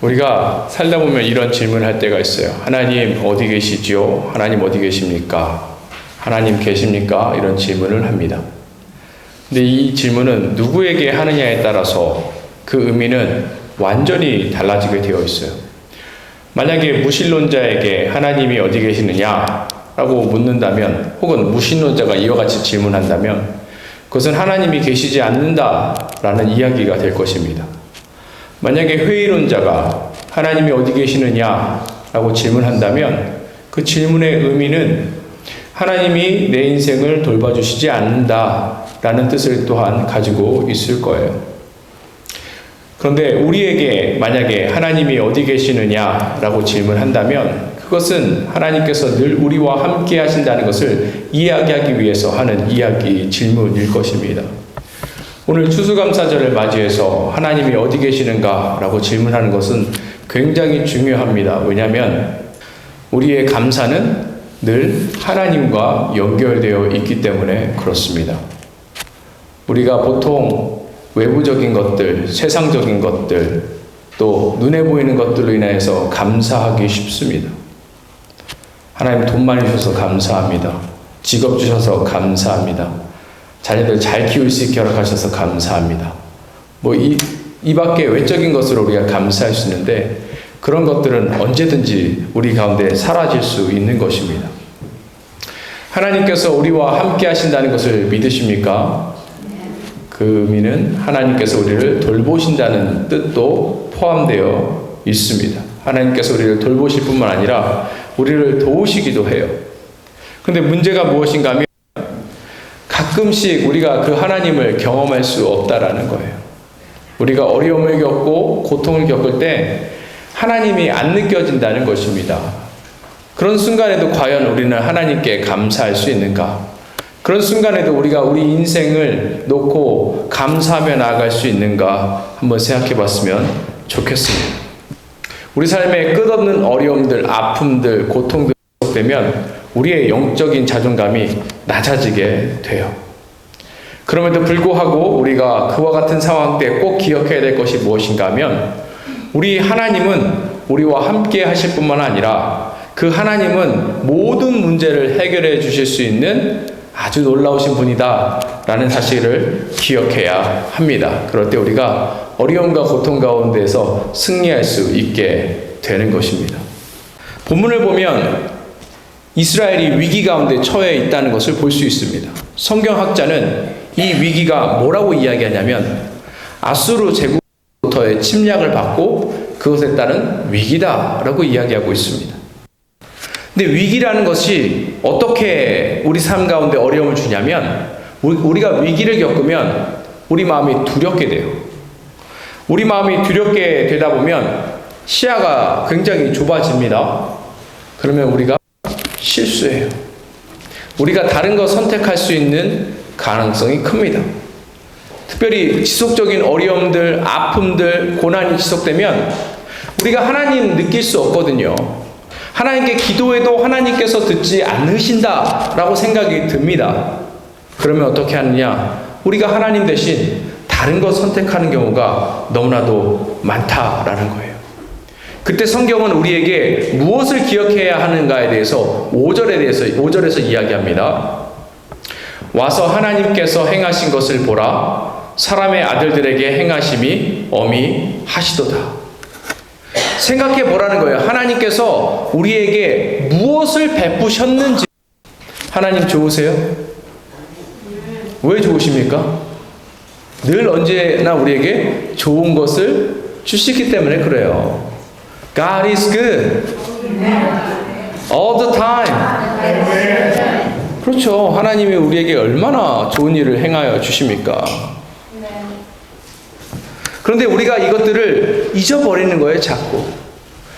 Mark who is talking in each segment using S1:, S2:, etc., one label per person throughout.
S1: 우리가 살다 보면 이런 질문을 할 때가 있어요. 하나님 어디 계시지요? 하나님 어디 계십니까? 하나님 계십니까? 이런 질문을 합니다. 근데 이 질문은 누구에게 하느냐에 따라서 그 의미는 완전히 달라지게 되어 있어요. 만약에 무신론자에게 하나님이 어디 계시느냐라고 묻는다면, 혹은 무신론자가 이와 같이 질문한다면 그것은 하나님이 계시지 않는다라는 이야기가 될 것입니다. 만약에 회의론자가 하나님이 어디 계시느냐라고 질문한다면 그 질문의 의미는 하나님이 내 인생을 돌봐주시지 않는다라는 뜻을 또한 가지고 있을 거예요. 그런데 우리에게 만약에 하나님이 어디 계시느냐라고 질문한다면 그것은 하나님께서 늘 우리와 함께 하신다는 것을 이야기하기 위해서 하는 질문일 것입니다. 오늘 추수감사절을 맞이해서 하나님이 어디 계시는가 라고 질문하는 것은 굉장히 중요합니다. 왜냐하면 우리의 감사는 늘 하나님과 연결되어 있기 때문에 그렇습니다. 우리가 보통 외부적인 것들, 세상적인 것들, 또 눈에 보이는 것들로 인해서 감사하기 쉽습니다. 하나님 돈 많이 주셔서 감사합니다. 직업 주셔서 감사합니다. 자녀들 잘 키울 수 있게 허락하셔서 감사합니다. 이 밖에 외적인 것으로 우리가 감사할 수 있는데 그런 것들은 언제든지 우리 가운데 사라질 수 있는 것입니다. 하나님께서 우리와 함께 하신다는 것을 믿으십니까? 그 의미는 하나님께서 우리를 돌보신다는 뜻도 포함되어 있습니다. 하나님께서 우리를 돌보실 뿐만 아니라 우리를 도우시기도 해요. 그런데 문제가 무엇인가 하면 가끔씩 우리가 그 하나님을 경험할 수 없다라는 거예요. 우리가 어려움을 겪고 고통을 겪을 때 하나님이 안 느껴진다는 것입니다. 그런 순간에도 과연 우리는 하나님께 감사할 수 있는가? 그런 순간에도 우리가 우리 인생을 놓고 감사하며 나아갈 수 있는가? 한번 생각해 봤으면 좋겠습니다. 우리 삶에 끝없는 어려움들, 아픔들, 고통들이 계속되면 우리의 영적인 자존감이 낮아지게 돼요. 그럼에도 불구하고 우리가 그와 같은 상황 때 꼭 기억해야 될 것이 무엇인가 하면 우리 하나님은 우리와 함께 하실 뿐만 아니라 그 하나님은 모든 문제를 해결해 주실 수 있는 아주 놀라우신 분이다 라는 사실을 기억해야 합니다. 그럴 때 우리가 어려움과 고통 가운데서 승리할 수 있게 되는 것입니다. 본문을 보면 이스라엘이 위기 가운데 처해 있다는 것을 볼 수 있습니다. 성경학자는 이 위기가 뭐라고 이야기하냐면 아수르 제국부터의 침략을 받고 그것에 따른 위기다라고 이야기하고 있습니다. 근데 위기라는 것이 어떻게 우리 삶 가운데 어려움을 주냐면 우리가 위기를 겪으면 우리 마음이 두렵게 돼요. 우리 마음이 두렵게 되다 보면 시야가 굉장히 좁아집니다. 그러면 우리가 실수해요. 우리가 다른 거 선택할 수 있는 가능성이 큽니다. 특별히 지속적인 어려움들, 아픔들, 고난이 지속되면 우리가 하나님 느낄 수 없거든요. 하나님께 기도해도 하나님께서 듣지 않으신다라고 생각이 듭니다. 그러면 어떻게 하느냐? 우리가 하나님 대신 다른 것 선택하는 경우가 너무나도 많다라는 거예요. 그때 성경은 우리에게 무엇을 기억해야 하는가에 대해서 5절에서 이야기합니다. 와서 하나님께서 행하신 것을 보라. 사람의 아들들에게 행하심이 어미하시도다. 생각해 보라는 거예요. 하나님께서 우리에게 무엇을 베푸셨는지. 하나님 좋으세요? 왜 좋으십니까? 늘 언제나 우리에게 좋은 것을 주시기 때문에 그래요. God is good all the time. 그렇죠. 하나님이 우리에게 얼마나 좋은 일을 행하여 주십니까? 그런데 우리가 이것들을 잊어버리는 거예요, 자꾸.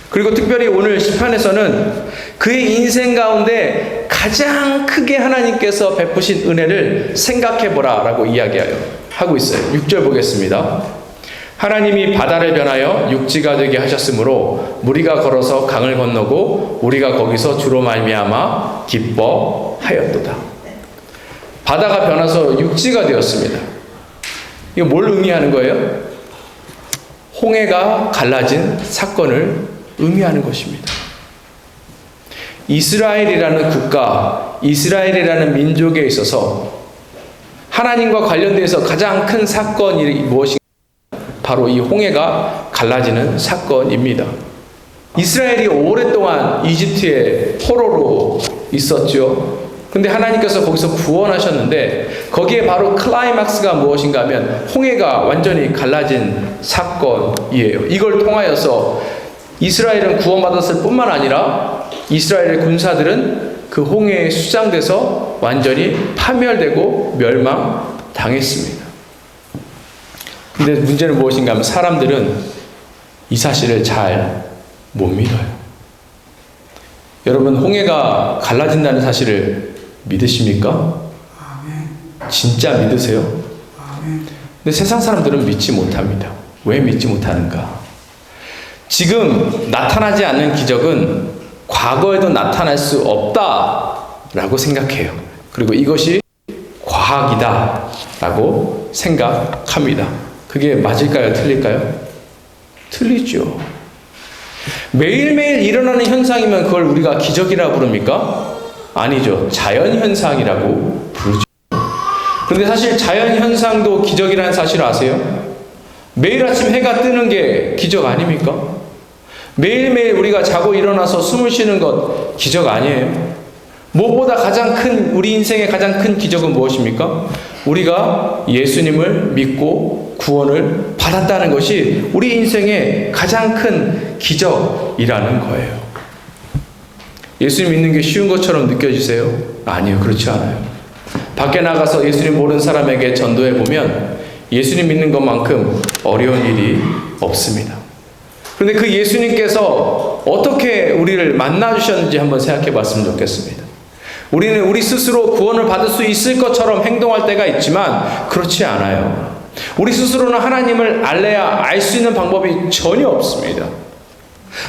S1: 그리고 특별히 오늘 시편에서는 그의 인생 가운데 가장 크게 하나님께서 베푸신 은혜를 생각해보라 라고 이야기하고 있어요. 6절 보겠습니다. 하나님이 바다를 변하여 육지가 되게 하셨으므로 무리가 걸어서 강을 건너고 우리가 거기서 주로 말미암아 기뻐하였도다. 바다가 변해서 육지가 되었습니다. 이거 뭘 의미하는 거예요? 홍해가 갈라진 사건을 의미하는 것입니다. 이스라엘이라는 국가, 이스라엘이라는 민족에 있어서 하나님과 관련돼서 가장 큰 사건이 무엇인가? 바로 이 홍해가 갈라지는 사건입니다. 이스라엘이 오랫동안 이집트의 포로로 있었죠. 근데 하나님께서 거기서 구원하셨는데 거기에 바로 클라이막스가 무엇인가 하면 홍해가 완전히 갈라진 사건이에요. 이걸 통하여서 이스라엘은 구원받았을 뿐만 아니라 이스라엘의 군사들은 그 홍해에 수장돼서 완전히 파멸되고 멸망당했습니다. 근데 문제는 무엇인가 하면 사람들은 이 사실을 잘 못 믿어요. 여러분, 홍해가 갈라진다는 사실을 믿으십니까? 진짜 믿으세요? 근데 세상 사람들은 믿지 못합니다. 왜 믿지 못하는가? 지금 나타나지 않는 기적은 과거에도 나타날 수 없다라고 생각해요. 그리고 이것이 과학이다라고 생각합니다. 그게 맞을까요? 틀릴까요? 틀리죠. 매일매일 일어나는 현상이면 그걸 우리가 기적이라고 부릅니까? 아니죠. 자연현상이라고 부르죠. 그런데 사실 자연현상도 기적이라는 사실 아세요? 매일 아침 해가 뜨는 게 기적 아닙니까? 매일매일 우리가 자고 일어나서 숨을 쉬는 것 기적 아니에요? 무엇보다 우리 인생의 가장 큰 기적은 무엇입니까? 우리가 예수님을 믿고 구원을 받았다는 것이 우리 인생의 가장 큰 기적이라는 거예요. 예수님 믿는 게 쉬운 것처럼 느껴지세요? 아니요, 그렇지 않아요. 밖에 나가서 예수님 모르는 사람에게 전도해 보면 예수님 믿는 것만큼 어려운 일이 없습니다. 그런데 그 예수님께서 어떻게 우리를 만나주셨는지 한번 생각해 봤으면 좋겠습니다. 우리는 우리 스스로 구원을 받을 수 있을 것처럼 행동할 때가 있지만 그렇지 않아요. 우리 스스로는 하나님을 알래야 알 수 있는 방법이 전혀 없습니다.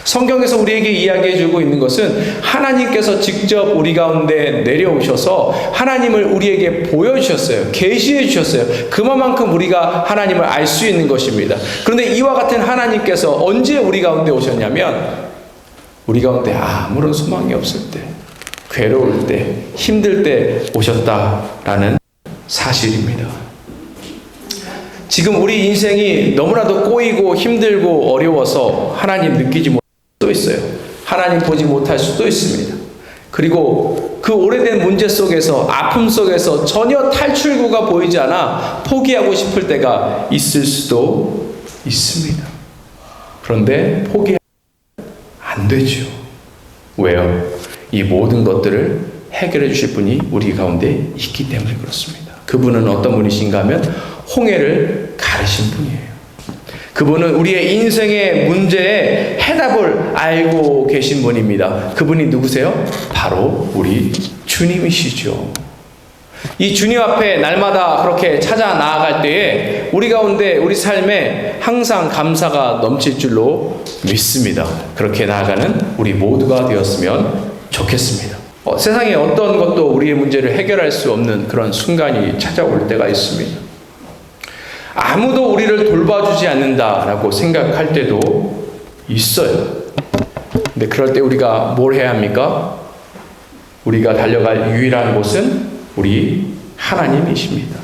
S1: 성경에서 우리에게 이야기해주고 있는 것은 하나님께서 직접 우리 가운데 내려오셔서 하나님을 우리에게 보여주셨어요. 계시해 주셨어요. 그만큼 우리가 하나님을 알 수 있는 것입니다. 그런데 이와 같은 하나님께서 언제 우리 가운데 오셨냐면 우리 가운데 아무런 소망이 없을 때, 괴로울 때, 힘들 때 오셨다라는 사실입니다. 지금 우리 인생이 너무나도 꼬이고 힘들고 어려워서 하나님 느끼지 못할 수도 있어요. 하나님 보지 못할 수도 있습니다. 그리고 그 오래된 문제 속에서, 아픔 속에서 전혀 탈출구가 보이지 않아 포기하고 싶을 때가 있을 수도 있습니다. 그런데 포기하면 안 되죠. 왜요? 이 모든 것들을 해결해 주실 분이 우리 가운데 있기 때문에 그렇습니다. 그분은 어떤 분이신가 하면 홍해를 가르신 분이에요. 그분은 우리의 인생의 문제에 해답을 알고 계신 분입니다. 그분이 누구세요? 바로 우리 주님이시죠. 이 주님 앞에 날마다 그렇게 찾아 나아갈 때에 우리 가운데 우리 삶에 항상 감사가 넘칠 줄로 믿습니다. 그렇게 나아가는 우리 모두가 되었으면 좋겠습니다. 세상에 어떤 것도 우리의 문제를 해결할 수 없는 그런 순간이 찾아올 때가 있습니다. 아무도 우리를 돌봐주지 않는다라고 생각할 때도 있어요. 근데 그럴 때 우리가 뭘 해야 합니까? 우리가 달려갈 유일한 곳은 우리 하나님이십니다.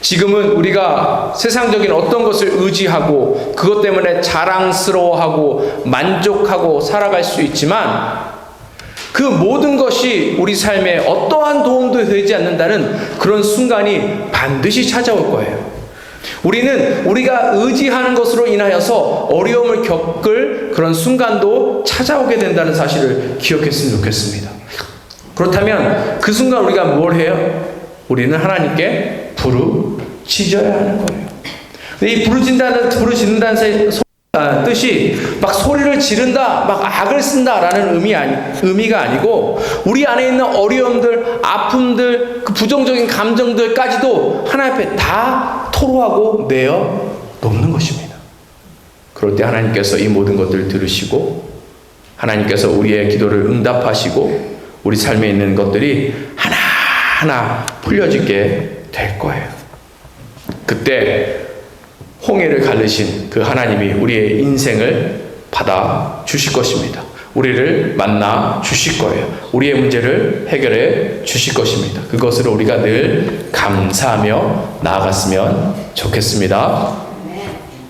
S1: 지금은 우리가 세상적인 어떤 것을 의지하고 그것 때문에 자랑스러워하고 만족하고 살아갈 수 있지만 그 모든 것이 우리 삶에 어떠한 도움도 되지 않는다는 그런 순간이 반드시 찾아올 거예요. 우리는 우리가 의지하는 것으로 인하여서 어려움을 겪을 그런 순간도 찾아오게 된다는 사실을 기억했으면 좋겠습니다. 그렇다면 그 순간 우리가 뭘 해요? 우리는 하나님께 부르짖어야 하는 거예요. 이 부르짖는다는 뜻이 막 소리를 지른다, 막 악을 쓴다라는 의미가 아니고 우리 안에 있는 어려움들, 아픔들, 그 부정적인 감정들까지도 하나님 앞에 다 토로하고 내어 놓는 것입니다. 그럴 때 하나님께서 이 모든 것들을 들으시고 하나님께서 우리의 기도를 응답하시고 우리 삶에 있는 것들이 하나하나 풀려지게 될 거예요. 그때 홍해를 가르신 그 하나님이 우리의 인생을 받아 주실 것입니다. 우리를 만나 주실 거예요. 우리의 문제를 해결해 주실 것입니다. 그것으로 우리가 늘 감사하며 나아갔으면 좋겠습니다.